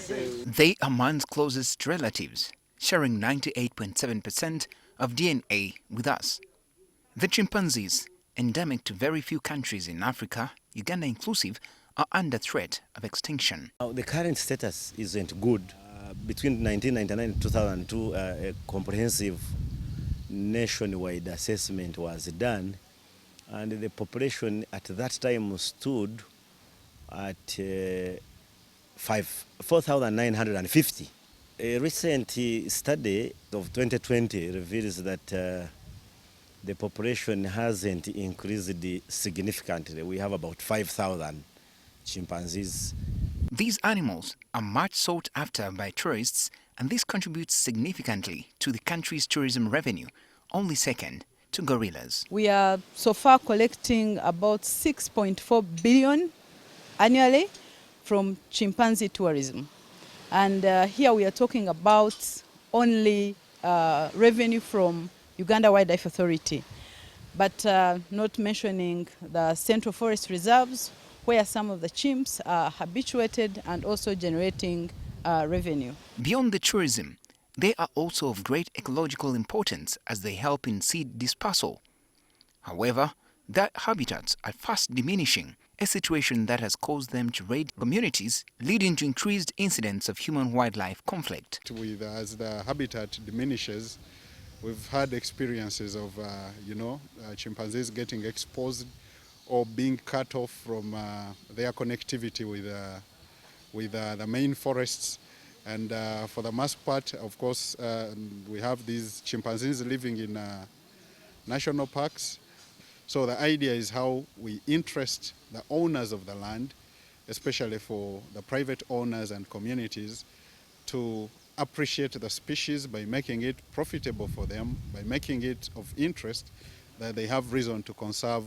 They are man's closest relatives, sharing 98.7% of DNA with us. The chimpanzees, endemic to very few countries in Africa, Uganda inclusive, are under threat of extinction. The current status isn't good. Between 1999 and 2002, a comprehensive nationwide assessment was done, and the population at that time stood at 4,950. A recent study of 2020 reveals that the population hasn't increased significantly. We have about 5,000 chimpanzees. These animals are much sought after by tourists, and this contributes significantly to the country's tourism revenue, only second to gorillas. We are so far collecting about 6.4 billion annually from chimpanzee tourism. And here we are talking about only revenue from Uganda Wildlife Authority, but not mentioning the central forest reserves, where some of the chimps are habituated and also generating revenue. Beyond the tourism, they are also of great ecological importance as they help in seed dispersal. However, their habitats are fast diminishing, a situation that has caused them to raid communities, leading to increased incidents of human-wildlife conflict. As the habitat diminishes, we've had experiences of, chimpanzees getting exposed or being cut off from their connectivity with the main forests. And for the most part, of course, we have these chimpanzees living in national parks. So the idea is how we interest the owners of the land, especially for the private owners and communities, to appreciate the species by making it profitable for them, by making it of interest, that they have reason to conserve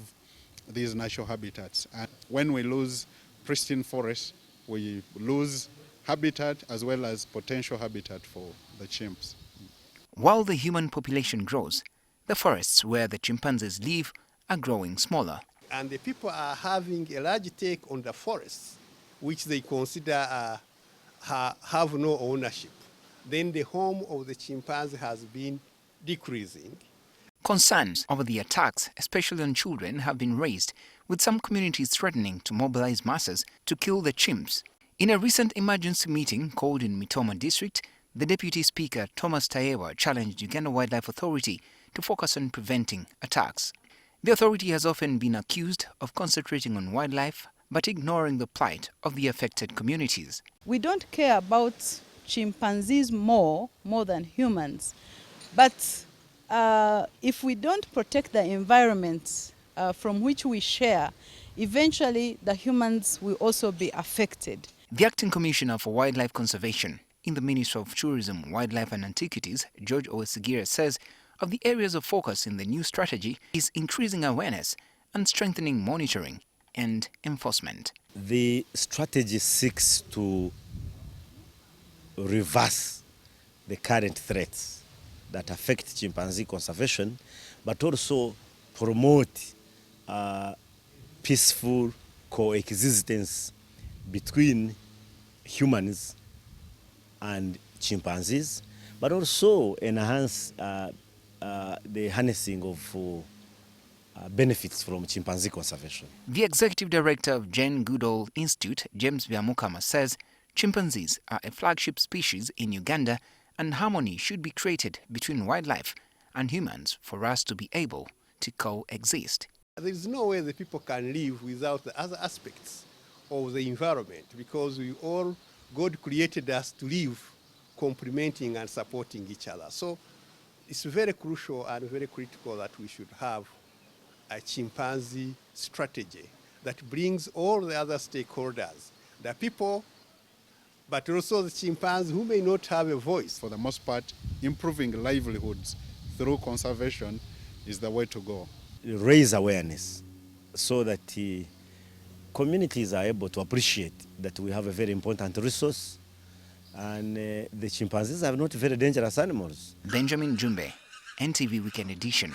these natural habitats. And when we lose pristine forests, we lose habitat as well as potential habitat for the chimps. While the human population grows, the forests where the chimpanzees live are growing smaller. And the people are having a large take on the forests, which they consider have no ownership. Then the home of the chimpanzee has been decreasing. Concerns over the attacks, especially on children, have been raised, with some communities threatening to mobilize masses to kill the chimps. In a recent emergency meeting called in Mitoma district, the Deputy Speaker Thomas Tayewa challenged Uganda Wildlife Authority to focus on preventing attacks. The authority has often been accused of concentrating on wildlife but ignoring the plight of the affected communities. We don't care about chimpanzees more than humans, but if we don't protect the environment from which we share, eventually the humans will also be affected. The Acting Commissioner for Wildlife Conservation in the Ministry of Tourism, Wildlife and Antiquities, George Owesigira, says of the areas of focus in the new strategy is increasing awareness and strengthening monitoring and enforcement. The strategy seeks to reverse the current threats that affect chimpanzee conservation, but also promote peaceful coexistence between humans and chimpanzees, but also enhance the harnessing of benefits from chimpanzee conservation. The Executive Director of Jane Goodall Institute, James Byamukama, says chimpanzees are a flagship species in Uganda and harmony should be created between wildlife and humans for us to be able to coexist. There is no way that people can live without the other aspects of the environment, because God created us to live complementing and supporting each other. So it's very crucial and very critical that we should have a chimpanzee strategy that brings all the other stakeholders, the people, but also the chimpanzees who may not have a voice. For the most part, improving livelihoods through conservation is the way to go. Raise awareness so that communities are able to appreciate that we have a very important resource, and the chimpanzees are not very dangerous animals. Benjamin Jumbe, NTV Weekend Edition.